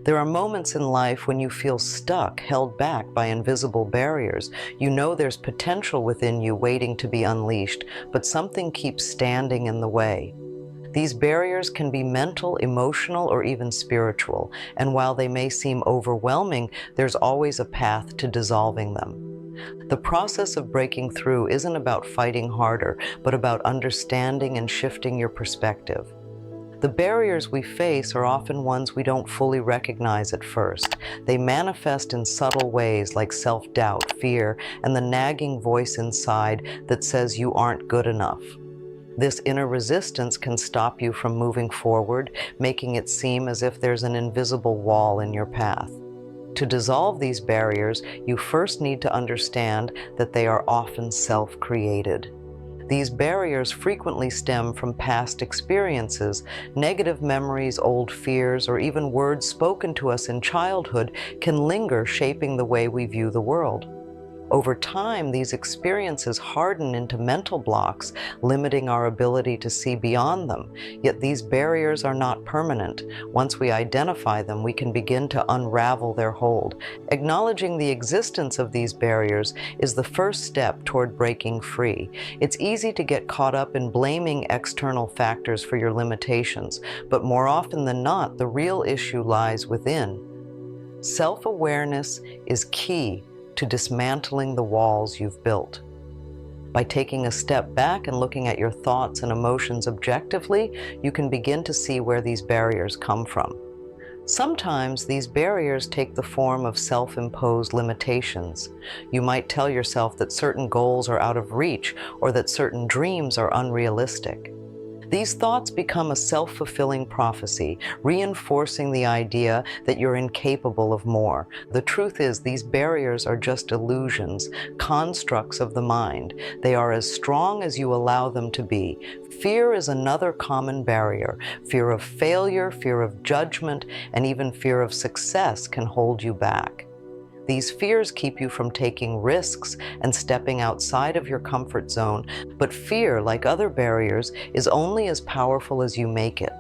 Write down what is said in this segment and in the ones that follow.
There are moments in life when you feel stuck, held back by invisible barriers. You know there's potential within you waiting to be unleashed, but something keeps standing in the way. These barriers can be mental, emotional, or even spiritual, and while they may seem overwhelming, there's always a path to dissolving them. The process of breaking through isn't about fighting harder, but about understanding and shifting your perspective. The barriers we face are often ones we don't fully recognize at first. They manifest in subtle ways like self-doubt, fear, and the nagging voice inside that says you aren't good enough. This inner resistance can stop you from moving forward, making it seem as if there's an invisible wall in your path. To dissolve these barriers, you first need to understand that they are often self-created. These barriers frequently stem from past experiences, negative memories, old fears, or even words spoken to us in childhood can linger, shaping the way we view the world. Over time, these experiences harden into mental blocks, limiting our ability to see beyond them. Yet these barriers are not permanent. Once we identify them, we can begin to unravel their hold. Acknowledging the existence of these barriers is the first step toward breaking free. It's easy to get caught up in blaming external factors for your limitations, but more often than not, the real issue lies within. Self-awareness is key to dismantling the walls you've built. By taking a step back and looking at your thoughts and emotions objectively, you can begin to see where these barriers come from. Sometimes these barriers take the form of self-imposed limitations. You might tell yourself that certain goals are out of reach or that certain dreams are unrealistic. These thoughts become a self-fulfilling prophecy, reinforcing the idea that you're incapable of more. The truth is, these barriers are just illusions, constructs of the mind. They are as strong as you allow them to be. Fear is another common barrier. Fear of failure, fear of judgment, and even fear of success can hold you back. These fears keep you from taking risks and stepping outside of your comfort zone, but fear, like other barriers, is only as powerful as you make it.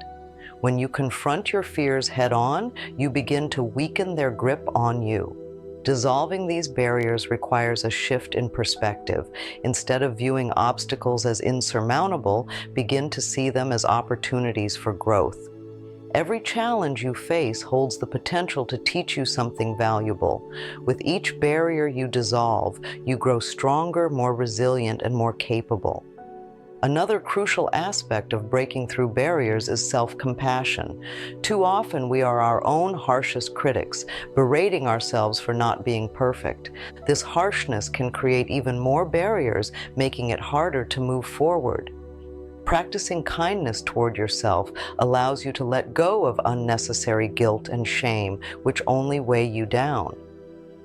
When you confront your fears head-on, you begin to weaken their grip on you. Dissolving these barriers requires a shift in perspective. Instead of viewing obstacles as insurmountable, begin to see them as opportunities for growth. Every challenge you face holds the potential to teach you something valuable. With each barrier you dissolve, you grow stronger, more resilient, and more capable. Another crucial aspect of breaking through barriers is self-compassion. Too often we are our own harshest critics, berating ourselves for not being perfect. This harshness can create even more barriers, making it harder to move forward. Practicing kindness toward yourself allows you to let go of unnecessary guilt and shame, which only weigh you down.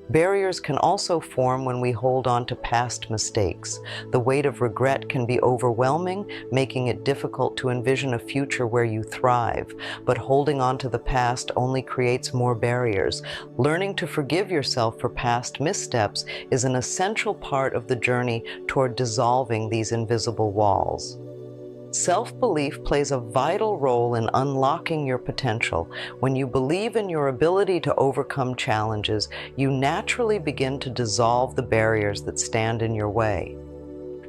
Barriers can also form when we hold on to past mistakes. The weight of regret can be overwhelming, making it difficult to envision a future where you thrive. But holding on to the past only creates more barriers. Learning to forgive yourself for past missteps is an essential part of the journey toward dissolving these invisible walls. Self-belief plays a vital role in unlocking your potential. When you believe in your ability to overcome challenges, you naturally begin to dissolve the barriers that stand in your way.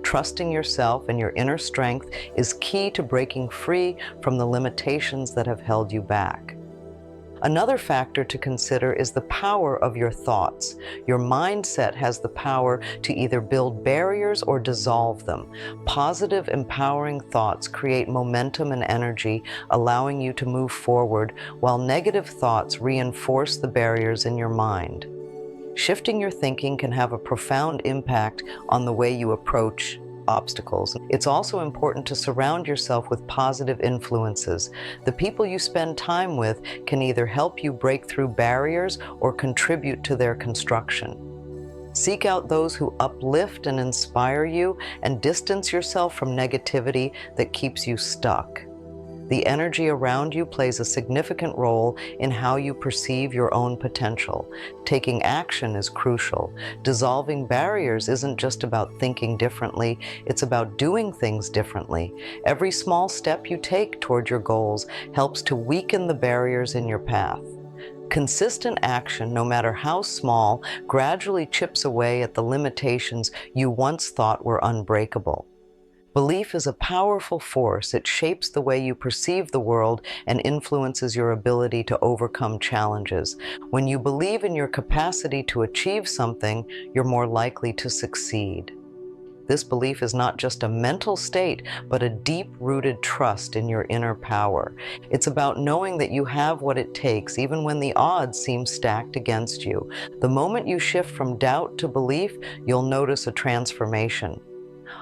Trusting yourself and your inner strength is key to breaking free from the limitations that have held you back. Another factor to consider is the power of your thoughts. Your mindset has the power to either build barriers or dissolve them. Positive, empowering thoughts create momentum and energy, allowing you to move forward, while negative thoughts reinforce the barriers in your mind. Shifting your thinking can have a profound impact on the way you approach obstacles. It's also important to surround yourself with positive influences. The people you spend time with can either help you break through barriers or contribute to their construction. Seek out those who uplift and inspire you, and distance yourself from negativity that keeps you stuck. The energy around you plays a significant role in how you perceive your own potential. Taking action is crucial. Dissolving barriers isn't just about thinking differently, it's about doing things differently. Every small step you take toward your goals helps to weaken the barriers in your path. Consistent action, no matter how small, gradually chips away at the limitations you once thought were unbreakable. Belief is a powerful force. It shapes the way you perceive the world and influences your ability to overcome challenges. When you believe in your capacity to achieve something, you're more likely to succeed. This belief is not just a mental state, but a deep-rooted trust in your inner power. It's about knowing that you have what it takes, even when the odds seem stacked against you. The moment you shift from doubt to belief, you'll notice a transformation.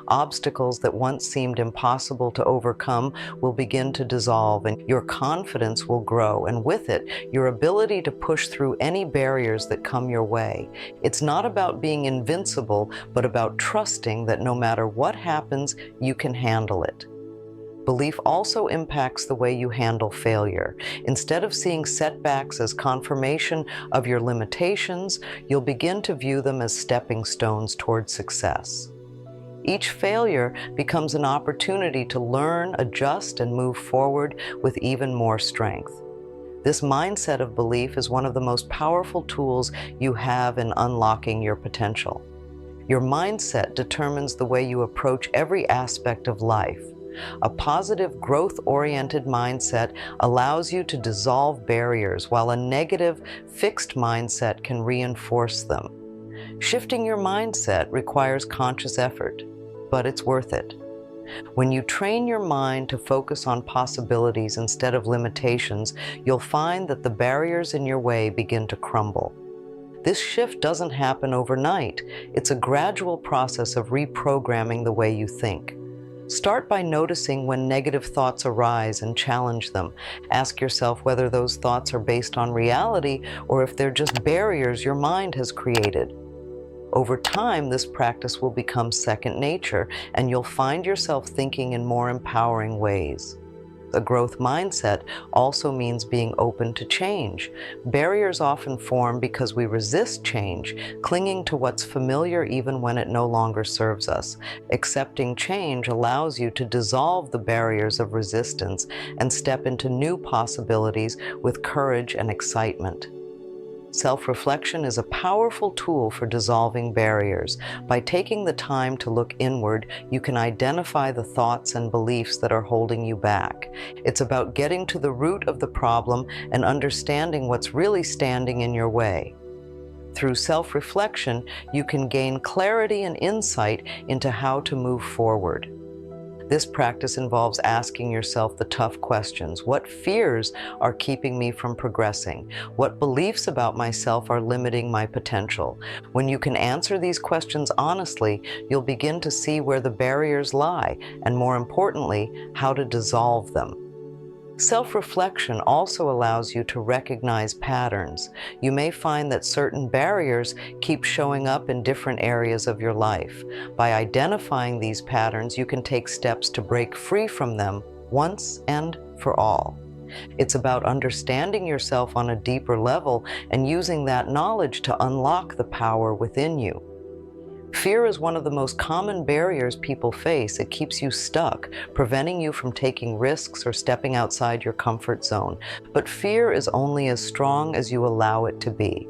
Obstacles that once seemed impossible to overcome will begin to dissolve, and your confidence will grow, and with it, your ability to push through any barriers that come your way. It's not about being invincible, but about trusting that no matter what happens, you can handle it. Belief also impacts the way you handle failure. Instead of seeing setbacks as confirmation of your limitations, you'll begin to view them as stepping stones toward success. Each failure becomes an opportunity to learn, adjust, and move forward with even more strength. This mindset of belief is one of the most powerful tools you have in unlocking your potential. Your mindset determines the way you approach every aspect of life. A positive, growth-oriented mindset allows you to dissolve barriers, while a negative, fixed mindset can reinforce them. Shifting your mindset requires conscious effort, but it's worth it. When you train your mind to focus on possibilities instead of limitations, you'll find that the barriers in your way begin to crumble. This shift doesn't happen overnight. It's a gradual process of reprogramming the way you think. Start by noticing when negative thoughts arise and challenge them. Ask yourself whether those thoughts are based on reality or if they're just barriers your mind has created. Over time, this practice will become second nature, and you'll find yourself thinking in more empowering ways. A growth mindset also means being open to change. Barriers often form because we resist change, clinging to what's familiar even when it no longer serves us. Accepting change allows you to dissolve the barriers of resistance and step into new possibilities with courage and excitement. Self-reflection is a powerful tool for dissolving barriers. By taking the time to look inward, you can identify the thoughts and beliefs that are holding you back. It's about getting to the root of the problem and understanding what's really standing in your way. Through self-reflection, you can gain clarity and insight into how to move forward. This practice involves asking yourself the tough questions. What fears are keeping me from progressing? What beliefs about myself are limiting my potential? When you can answer these questions honestly, you'll begin to see where the barriers lie, and more importantly, how to dissolve them. Self-reflection also allows you to recognize patterns. You may find that certain barriers keep showing up in different areas of your life. By identifying these patterns, you can take steps to break free from them once and for all. It's about understanding yourself on a deeper level and using that knowledge to unlock the power within you. Fear is one of the most common barriers people face. It keeps you stuck, preventing you from taking risks or stepping outside your comfort zone. But fear is only as strong as you allow it to be.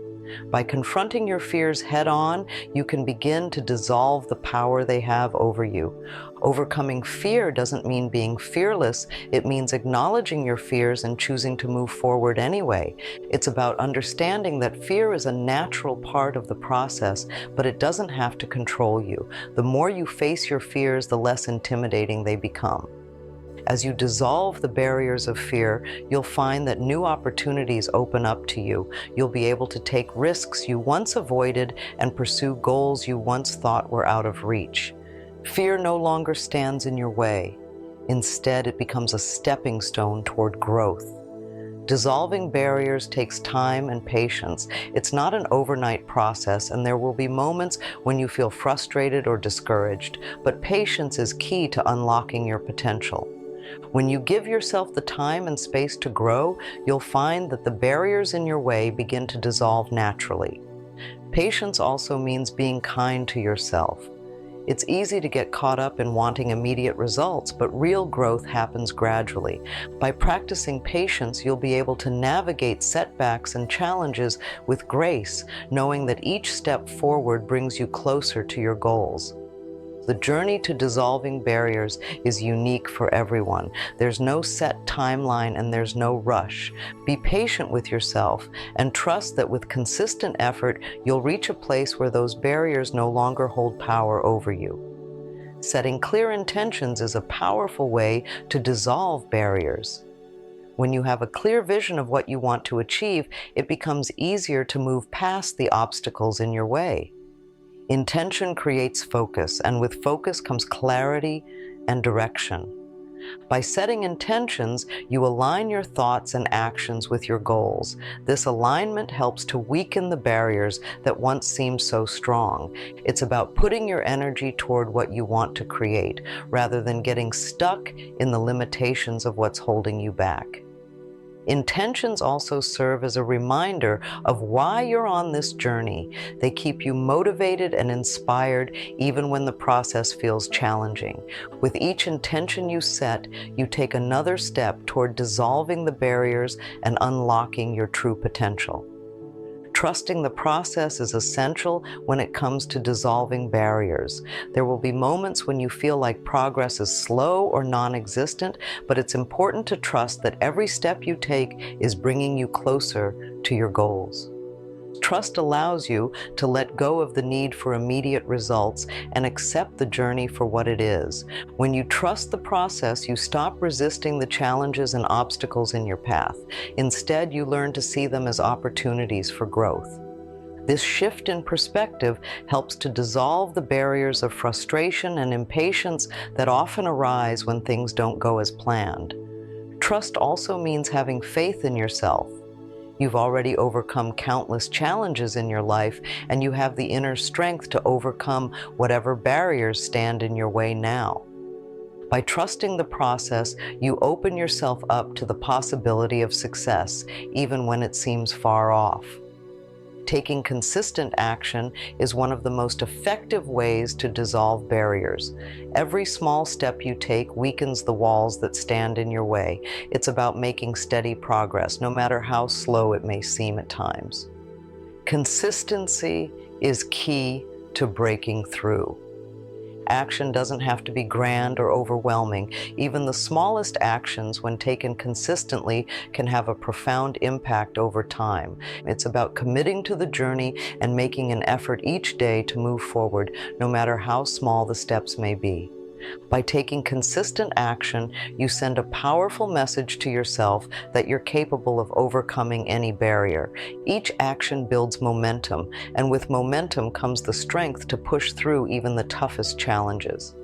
By confronting your fears head-on, you can begin to dissolve the power they have over you. Overcoming fear doesn't mean being fearless. It means acknowledging your fears and choosing to move forward anyway. It's about understanding that fear is a natural part of the process, but it doesn't have to control you. The more you face your fears, the less intimidating they become. As you dissolve the barriers of fear, you'll find that new opportunities open up to you. You'll be able to take risks you once avoided and pursue goals you once thought were out of reach. Fear no longer stands in your way. Instead, it becomes a stepping stone toward growth. Dissolving barriers takes time and patience. It's not an overnight process, and there will be moments when you feel frustrated or discouraged, but patience is key to unlocking your potential. When you give yourself the time and space to grow, you'll find that the barriers in your way begin to dissolve naturally. Patience also means being kind to yourself. It's easy to get caught up in wanting immediate results, but real growth happens gradually. By practicing patience, you'll be able to navigate setbacks and challenges with grace, knowing that each step forward brings you closer to your goals. The journey to dissolving barriers is unique for everyone. There's no set timeline and there's no rush. Be patient with yourself and trust that with consistent effort, you'll reach a place where those barriers no longer hold power over you. Setting clear intentions is a powerful way to dissolve barriers. When you have a clear vision of what you want to achieve, it becomes easier to move past the obstacles in your way. Intention creates focus, and with focus comes clarity and direction. By setting intentions, you align your thoughts and actions with your goals. This alignment helps to weaken the barriers that once seemed so strong. It's about putting your energy toward what you want to create, rather than getting stuck in the limitations of what's holding you back. Intentions also serve as a reminder of why you're on this journey. They keep you motivated and inspired even when the process feels challenging. With each intention you set, you take another step toward dissolving the barriers and unlocking your true potential. Trusting the process is essential when it comes to dissolving barriers. There will be moments when you feel like progress is slow or non-existent, but it's important to trust that every step you take is bringing you closer to your goals. Trust allows you to let go of the need for immediate results and accept the journey for what it is. When you trust the process, you stop resisting the challenges and obstacles in your path. Instead, you learn to see them as opportunities for growth. This shift in perspective helps to dissolve the barriers of frustration and impatience that often arise when things don't go as planned. Trust also means having faith in yourself. You've already overcome countless challenges in your life, and you have the inner strength to overcome whatever barriers stand in your way now. By trusting the process, you open yourself up to the possibility of success, even when it seems far off. Taking consistent action is one of the most effective ways to dissolve barriers. Every small step you take weakens the walls that stand in your way. It's about making steady progress, no matter how slow it may seem at times. Consistency is key to breaking through. Action doesn't have to be grand or overwhelming. Even the smallest actions, when taken consistently, can have a profound impact over time. It's about committing to the journey and making an effort each day to move forward, no matter how small the steps may be. By taking consistent action, you send a powerful message to yourself that you're capable of overcoming any barrier. Each action builds momentum, and with momentum comes the strength to push through even the toughest challenges.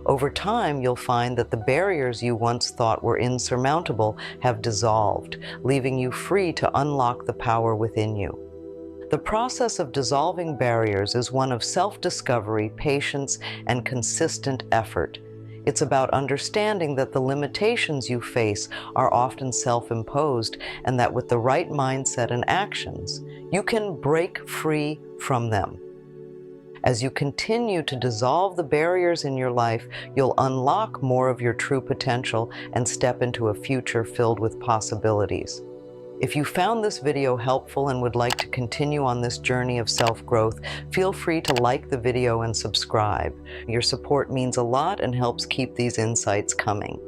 Over time, you'll find that the barriers you once thought were insurmountable have dissolved, leaving you free to unlock the power within you. The process of dissolving barriers is one of self-discovery, patience, and consistent effort. It's about understanding that the limitations you face are often self-imposed, and that with the right mindset and actions, you can break free from them. As you continue to dissolve the barriers in your life, you'll unlock more of your true potential and step into a future filled with possibilities. If you found this video helpful and would like to continue on this journey of self-growth, feel free to like the video and subscribe. Your support means a lot and helps keep these insights coming.